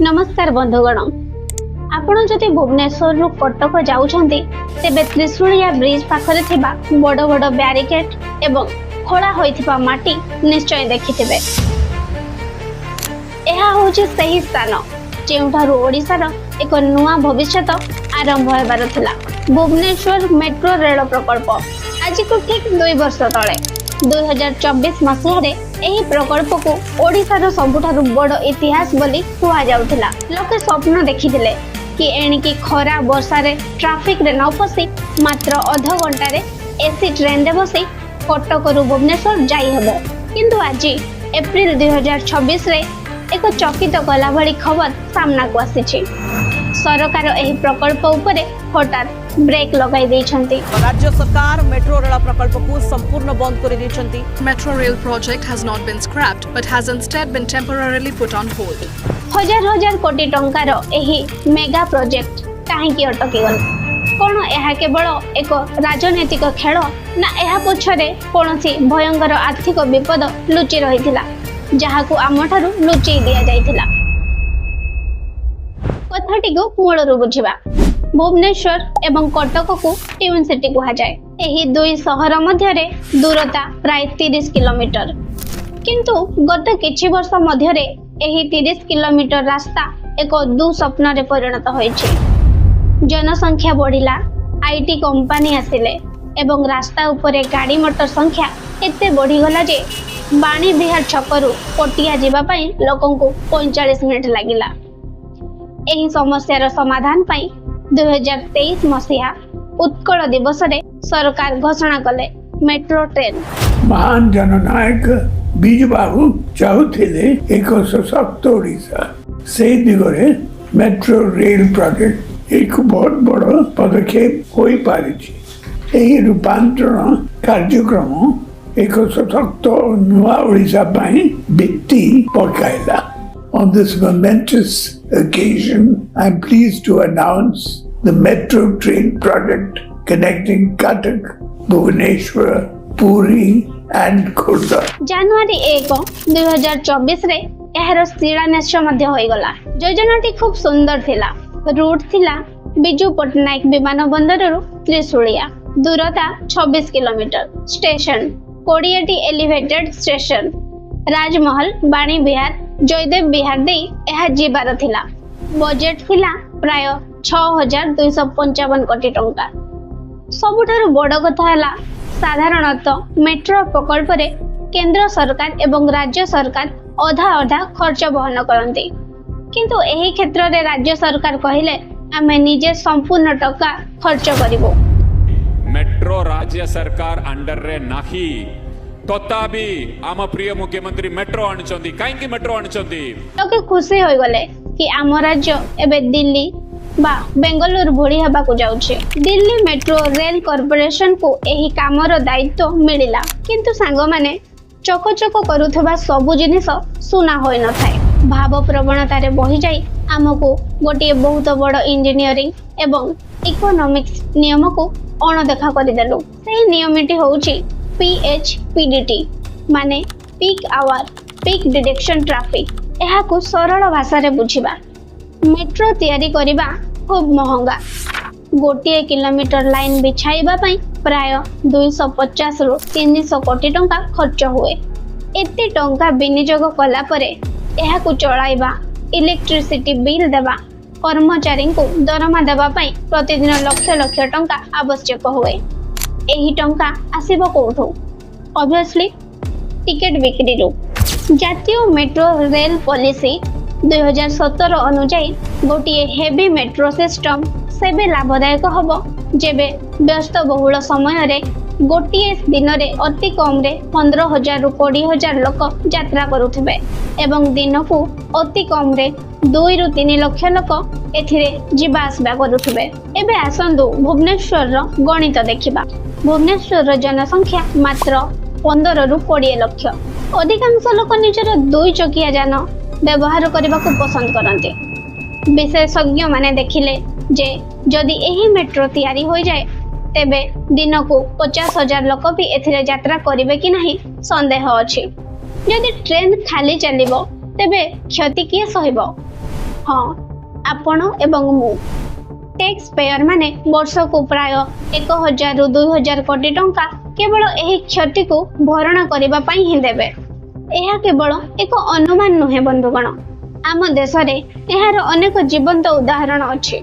नमस्कार बंधुगण आपण जदि भुवनेश्वर रु कटक जाउछंती तेबे त्रिशूलिया ब्रिज पाखरे थिबा बड़ बड़ ब्यारिकेड एवं खोला होइथिबा माटी निश्चय देखिथिबे। एहा होछि सही स्थान जेउठारु ओडिसार एक नुआ भविष्यत आरंभ हेबार थिला। भुवनेश्वर मेट्रो रेल प्रकल्प आज को ठीक 2 वर्ष तले 2024 मसीह एही प्रकल्प को ओडिसार सबुठारु बड़ इतिहास बोली कुहा जाउथिला। लोके स्वप्न देखिथिले कि एणिकी खरा वर्षा रे ट्रैफिक रे न फसी मात्र आधा घंटा रे एसी ट्रेन रे बसी कटकरू भुवनेश्वर जाई हबो। किंतु आज एप्रिल 2026 रे एक चकित कला भली खबर सामना को आसीछि। सरकार एही प्रकल्प उपरे हठात ब्रेक लगाई दैछंती। राज्य सरकार मेट्रो रेल प्रकल्प को संपूर्ण बंद कर दैछंती। Metro rail project has not been scrapped but has instead been temporarily put on hold. हजार हजार कोटी टंकार एही मेगा प्रोजेक्ट काहेकि अटकी गल? कोन एहा केवल एक राजनैतिक खेल ना एहा पछरे कोनसी भयंकर आर्थिक विपद लुचि रहिथिला जहाकू आमठारु लुचि दिया जाइथिला। कथाटी को मूलरू बुझिबा। भुवनेश्वर एवं कटक को ट्विन सिटी कहा जाए। एही दुई शहर मध्य रे दूरता प्राय 30 किलोमीटर किंतु गत किछि वर्ष मध्य रे एही 30 किलोमीटर रास्ता एक दुस्वप्न रे परिणत होइछि। जनसंख्या बढ़िला, आईटी कंपनी आसिले एवं रास्ता उपरे गाड़ी मोटर संख्या एते बढ़ी गला जे बाणी बिहार छकरू पटिया जीवा पई लोकन को 45 मिनिट लागिला। एही समस्यार समाधान पई 2023 मसीहा उत्कल दिवस रे सरकार घोषणा कले मेट्रो ट्रेन। महान जननायक बीज बाबू चाहूले एक सशक्त ओडिशा से दिगरे मेट्रो रेल प्रोजेक्ट एक बहुत बड़ पदक्षेप हो पारी। रूपांतरण कार्यक्रम एक सशक्त नुआ ओडिशा भित्ति पकाइला। On this momentous occasion, I am pleased to announce the metro train project connecting Cuttack, Bhubaneswar, Puri and Khurda. जनवरी 1, 2024 रे एहर शिलान्यास मध्य होई गला। योजनाटी खूब सुंदर थिला। रूट थिला बिजू पटनायक विमान बंदर रु त्रिशूलिया, दूरता 26 kilometre. Station 20 elevated station Rajmahal, Bani विहार, जयदेव विहार दे एहा जीवार थिला। बजेट थिला प्राय 6255 कोटी टंका। सबुठारु बड़ कथा हला साधारणतः मेट्रो प्रकल्प रे केंद्र सरकार एवं राज्य सरकार अधा अधा खर्च वहन करती किंतु एही क्षेत्र रे राज्य सरकार कहिले आमे निजे संपूर्ण टका खर्च करिवो। मेट्रो राज्य सरकार अंडर रे नाही तथापि आम प्रिय मुख्यमंत्री मेट्रो आणचंदी। काहेकि मेट्रो आणचंदी? लोके खुशी होई गले कि आम राज्य एबे दिल्ली बा बेंगलुरु भोली हबा को जाउछे। दिल्ली मेट्रो रेल कॉर्पोरेशन को एही कामर दायित्व मिलिला किंतु सांग माने चको चको करूथबा सबु जिनिस सुना होई न थाए। भाव प्रवणता रे बही जाई हमको गोटे बहुत बड़ इंजीनियरिंग एवं इकोनॉमिक्स नियम को अणदेखा कर देलु। सेही नियमटी होउची PHPDT माने peak hour peak detection traffic. एहा को सरल भाषा रे बुझिबा। मेट्रो तैयारी करिबा खूब महंगा। गोटे किलोमीटर लाइन बिछाइबा पई प्राय 250 रु 300 कोटी टंका खर्च हुए। एते टंका विनियोग कला परे एहा को चलाइबा, इलेक्ट्रिसिटी बिल देबा, कर्मचारी को दरमा देबा पई प्रतिदिन लक्ष लक्ष टंका आवश्यक हुए। एही टंका आसीबो कोठो? ऑब्वियसली टिकट बिक्री रो। जातीय मेट्रो रेल पॉलिसी 2017 अनुसार गोटे हेवी मेट्रो सिस्टम सेबे लाभदायक हबो जेबे व्यस्त बहुल समय रे गोटे दिन रे अति कम रे 15,000 रु 20,000 लोक यात्रा करुथिबे एवं दिन को अति कम रे 2 रु 3 लाख लोक एथिरे जीवा आसबा करुथिबे। एबे आसंदु भुवनेश्वर रो गणित देखिबा। भुवनेश्वर रो जनसंख्या मात्र 15 रु 20 लाख। अधिकांश लोक निजर 2 चकिया यान व्यवहार करने को पसंद करते। विशेषज्ञ माने देखिले जे जदि एही मेट्रो तैयारी हो जाए तेबे दिन को 50,000 लोक भी एथिरे यात्रा करिवे कि नहीं संदेह अछि। जदि ट्रेन खाली चलिबो तेबे क्षति किए सहिबो? हाँ आपण एवं मु टैक्स पेयर माने वर्ष को प्राय 1000 रु 2000 कोटी टंका केवल एही क्षति को भरणा करिबा पई ही देबे। एहा केवल एक अनुमान नुहे बंधुगण, आम देश रे एहार अनेक जीवंत उदाहरण अछि।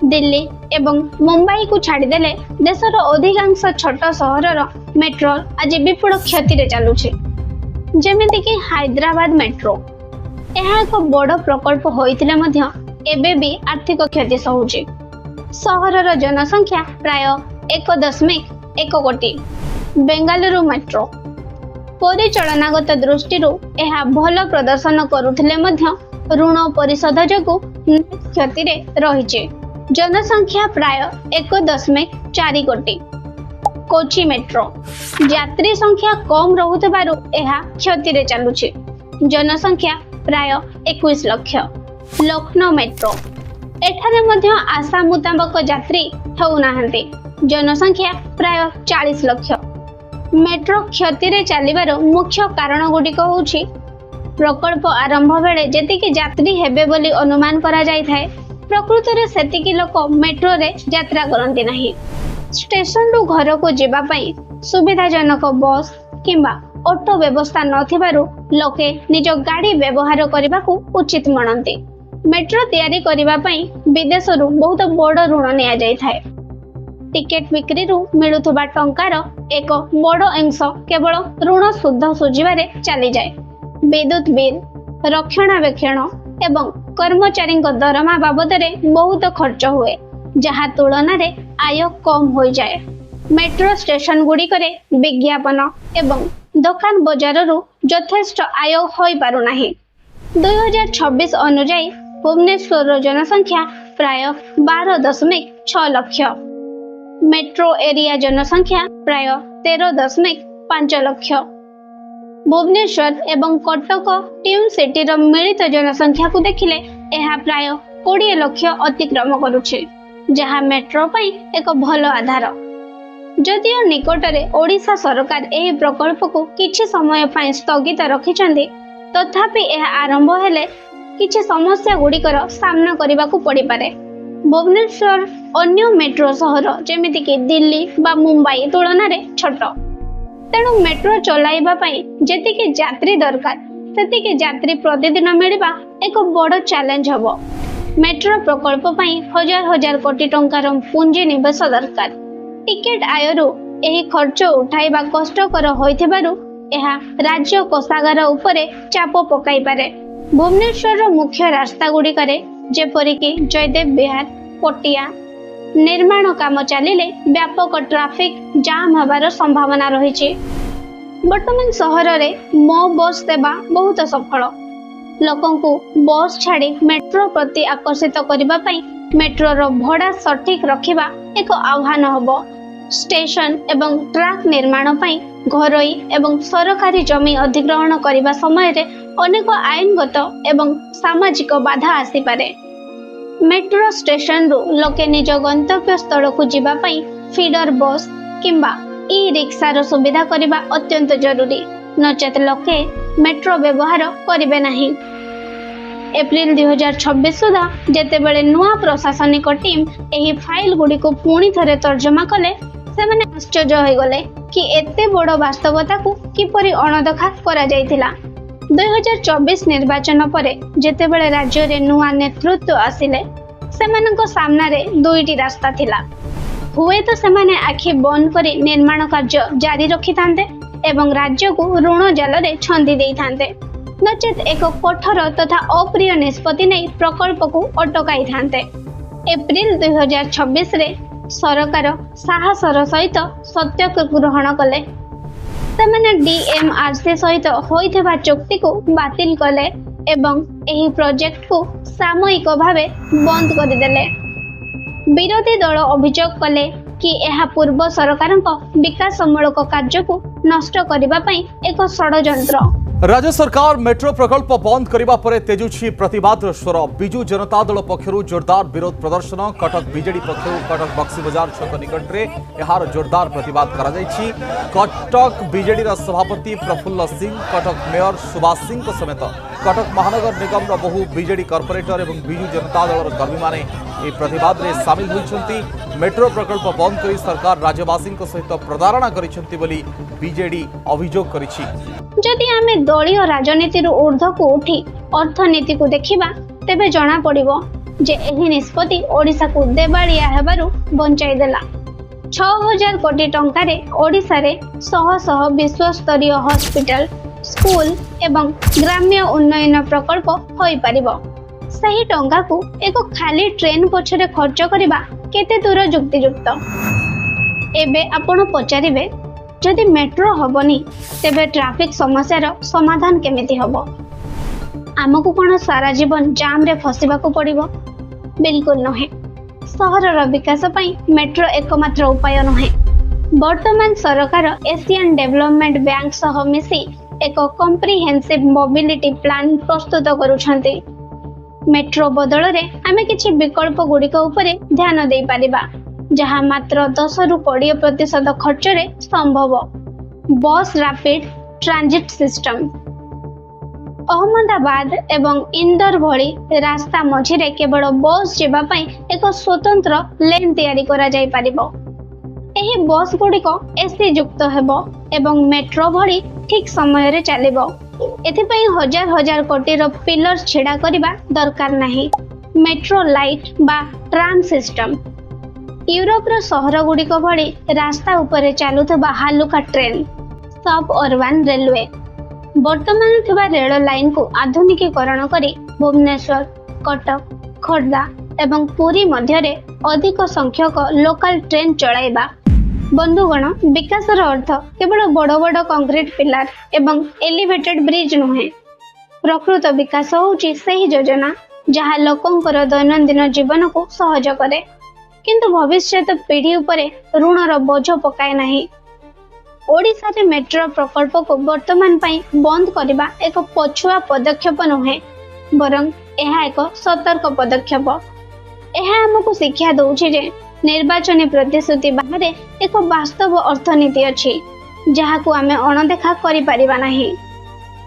दिल्ली एवं मुंबई को छाड़देले देशर अधिकांश छोट सहरर मेट्रो आज विपुल क्षति रे चलुछि। जेमिति कि हैदराबाद मेट्रो यह एक बड़ प्रकल्प होइतिले मध्य एबे भी आर्थिक क्षति सहुछि। सहरर जनसंख्या प्राय 1.1 कोटी। बेंगालुरु मेट्रो परिचालनागत दृष्टि यह भल प्रदर्शन करुथिले मध्य ऋण परिशोध जोगु क्षति रे रहिछि। जनसंख्या प्राय 1.4 कोटी। कोची मेट्रो यात्री संख्या कम रहुतबारु एहा क्षति रे चलुछि। जनसंख्या प्राय 21 लाख। लखनऊ मेट्रो एठारे मध्य आशा मुताबक यात्री हेउनाहांती। जनसंख्या प्राय 40 लाख। मेट्रो क्षति रे चलिबार मुख्य कारण गुडिक होउछि प्रकल्प आरंभ बेले जेतिकी यात्री हेबे बोली अनुमान करा जाय थाए, प्रकृत रे सेतिकी लोक मेट्रो रे यात्रा करंती नाही। स्टेशन रु घर को जीवा पई सुविधाजनक बस किंबा ऑटो व्यवस्था नथिबारु लोके निज गाड़ी व्यवहार करबा को उचित मानंती। मेट्रो तैयारी करबा पई विदेश रु बहुत बड़ ऋण निया जाय थाए। टिकेट बिक्री रु मिलुथबा टंकार एक बड़ अंश केवल ऋण शुद्ध सुझिबारे चली जाए। विद्युत बिल, रक्षणाबेक्षण एवं कर्मचारी दरमा बाबद बहुत खर्च हुए, जहा तुलन रे आय कम हो जाए। मेट्रो स्टेशन गुड़िकरे विज्ञापन एवं दुकान बजार रु यथेष्ट आय होई पारु नाही। 2026 अनुଯାयी भुवनेश्वर जनसंख्या प्राय 12.6 लाख। मेट्रो एरिया जनसंख्या प्राय 13.5 लाख। भुवनेश्वर एवं कटक ट्यून सिटी रो मिलित जनसंख्या को देखिले एहा प्राय 20 लाख अतिक्रम करुछि, जहा मेट्रो पई एक भल आधार। जदियो निकटरे ओडिशा सरकार एही प्रकल्प को किछि समय पई स्थगित रखिछन्ति, तथापि एहा आरंभ हेले किछि समस्या गुड़िकर सामना करबा को पड़ी पारे। भुवनेश्वर अन्य मेट्रो सहर जेमिति कि दिल्ली बा मुंबई तुलन रे छोट, तेणु मेट्रो चलाइबा पई जेतिके यात्री दरकार सेतिके यात्री प्रतिदिन मिलिबा एक बड़ चैलेंज हबो। मेट्रो प्रकल्प पई हजार हजार कोटी टंकार पुंजी निवेश दरकार। टिकेट आयरु एही खर्च उठाइबा कष्टकर होइथिबारु एहा राज्य कोषागार उपरे चाप पकाई पारे। भुवनेश्वर मुख्य रास्ता गुड़िकरे जेपरिकी जयदेव विहार, पटिया निर्माण काम चलिले व्यापक ट्रैफिक जाम हबार संभावना रही। वर्तमान सहर रे मो बस सेवा बहुत सफल। लोकंकु बस छाड़ी मेट्रो प्रति आकर्षित करबा पई मेट्रो रो भड़ा सठिक रखिबा एक आह्वान हबो। स्टेशन एवं ट्रैक निर्माण पई घरोई एवं सरकारी जमी अधिग्रहण करबा समय रे अनेक आईनगत एवं सामाजिक बाधा आसी पारे। मेट्रो स्टेशन रु लोके निज गंतव्य स्थल को जीवा पई फीडर बस किंबा ई रिक्शा रो सुविधा करबा अत्यंत जरूरी, नचेत लोके मेट्रो व्यवहार करिवे नाही। एप्रिल 2026 सुधा जेतेबेले नुआ प्रशासनिक टीम एही फाइल गुडी को पुणी थरे तर्जमा कले, सेमाने आश्चर्य होई गले कि एते बड़ वास्तवता को किपरि अणदेखा करा जायतिला। 2024 निर्वाचन परे जेतेबेले राज्य रे नुआ नेतृत्व आसिले, सेमानक सामना रे दुईटी रास्ता थिला। हुए तो सेमाने आखि बंद करी निर्माण कार्य जारी रखि थांते एवं राज्य को ऋण जाल रे छंदी देई थांते, नचेत एक कठोर तथा अप्रिय निष्पत्ति नहीं प्रकल्प को अटकाई थांते। एप्रिल 2026 रे सरकार साहसर सहित सत्य को ग्रहण कले। सेमाने डीएमआरसी सहित होइथिबा चुक्ति को बातिल कले एवं एही प्रोजेक्ट को सामयिक भावे बंद कर देले। विरोधी दल अभियोग कले कि एहा पूर्व सरकारक विकासमूलक कार्य को नष्ट करिबा पई एक षडयंत्र। राज्य सरकार मेट्रो प्रकल्प बंद करने पर तेजुछि प्रतिवाद स्वर। बिजु जनता दल पक्षरु जोरदार विरोध प्रदर्शन। कटक बीजेडी पक्षरु कटक बक्सी बजार छक निकट में यार जोरदार प्रतिवाद करा जायछि। कटक बीजेडी सभापति प्रफुल्ल सिंह, कटक मेयर सुभाष सिंह समेत कटक महानगर निगम बहु बीजेडी कॉर्पोरेटर और बिजु जनता दल कर्मी माने ए प्रतिवाद में सामिल होइछन्ति। मेट्रो प्रकल्प बंद करी सरकार राज्यवासी सहित प्रतारणा करिछन्ति बोली बीजेडी अभियोग करिछि। जदि आमे दलीय राजनीति ऊर्ध्व को उठी अर्थनीति को देखिबा तेबे जना पड़िबो जे एही निष्पत्ति ओडिशा को देवालिया हेबारु बंचाई देला। 6000 कोटी टंकारे ओडिशा रे शह शह विश्व स्तरीय हॉस्पिटल, स्कूल एवं ग्राम्य उन्नयन प्रकल्प होई परिबो। सही टंका को एक खाली ट्रेन पछरे खर्च करिबा केते दूर युक्तियुक्त। एबे आपण पचारिबे जदि मेट्रो हबनी तेबे ट्रैफिक समस्यार समाधान केमिति हबो? आमको कोन सारा जीवन जाम रे फसिबाको पड़िबो? बिल्कुल नहे। सहरर विकास पई मेट्रो एकमात्र उपाय नहे। वर्तमान सरकार एशियन डेवलपमेंट बैंक सह मिसी एक कॉम्प्रिहेंसिव मोबिलिटी प्लान प्रस्तुत करूछन्ति। मेट्रो बदल रे आमे किछि विकल्प गुड़िक उपरे ध्यान देई परिबा जहाँ मात्र 10 रु 20% खर्च रे संभव। बस रैपिड ट्रांजिट सिस्टम अहमदाबाद एवं इंदौर भली रास्ता मझिरे केवल बस जेबा पई एक स्वतंत्र लेन तैयारी करा जाई परिबो। एही बस गुड़िक एसी युक्त हेबो एवं मेट्रो भली ठीक समय रे चलिबो। एथिपई हजार हजार कोटी रो पिलर छिड़ा करिबा दरकार नाही। मेट्रो लाइट बा ट्राम सिस्टम यूरोप रो सहर गुड़िक भली रास्ता उपरे चालुथबा हालुका ट्रेन, सब अर्बान रेलवे वर्तमान थिबा रेल लाइन को आधुनिकीकरण करी भुवनेश्वर, कटक, खोर्धा एवं पुरी मध्य रे अधिक संख्यक लोकल ट्रेन चलाइबा। बंधुगण, विकासर अर्थ केवल बड़ बड़ कंक्रीट पिलर एवं एलिवेटेड ब्रिज नुहे। प्रकृत विकास होउची सही योजना जहाँ लोकंकर दैनंदिन जीवन को सहज करे किंतु भविष्य पीढ़ी उपरे ऋणर बोझ पकाए नहीं। ओडिशा रे मेट्रो प्रकल्प को वर्तमान पई बंद करबा एक पछुआ पदक्षेप नुहे बरं एहा एक सतर्क पदक्षेप। एहा हमको शिक्षा दउछि जे निर्वाचन प्रतिश्रुति बाहर एक वास्तव अर्थनीति अछि जहाँ को आमे अणदेखा करि परिबा नाही।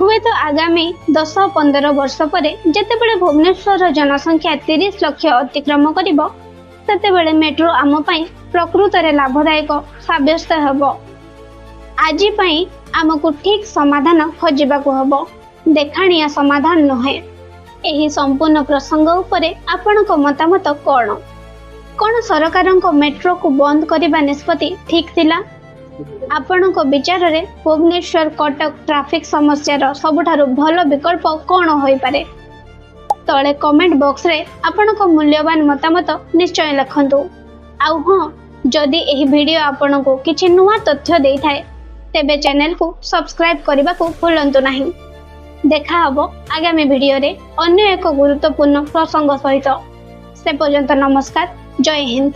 हुए तो आगामी 10-15 वर्ष परे जेतेबेले भुवनेश्वर जनसंख्या 30 लाख अतिक्रम करिबो सेतेबेले मेट्रो आम पई प्रकृत रे लाभदायक साब्यस्त हेबो। आजि पई आमको ठीक समाधान खोजिबाको हेबो, देखाणिया समाधान नहे। एही संपूर्ण प्रसंग उपरे आपनको मतामत कोन? कोन सरकारक मेट्रो को बंद करबा निष्पत्ति ठीक थिला? आपनको विचार रे भुवनेश्वर कटक ट्रैफिक समस्यार सबठारु भल विकल्प कोन होई पारे? तले कमेंट बॉक्स रे आपनको मूल्यवान मतामत निश्चय लिखंतु। आउ हां, जदि एही वीडियो आपनको किछि नुवा तथ्य देई थाए तेबे चैनल को सब्सक्राइब करबा को भूलंतु नाही। देखा हबो आगामी वीडियो रे अन्य एक गुरुत्वपूर्ण प्रसंग सहित। से पर्यंत नमस्कार, जय हिंद।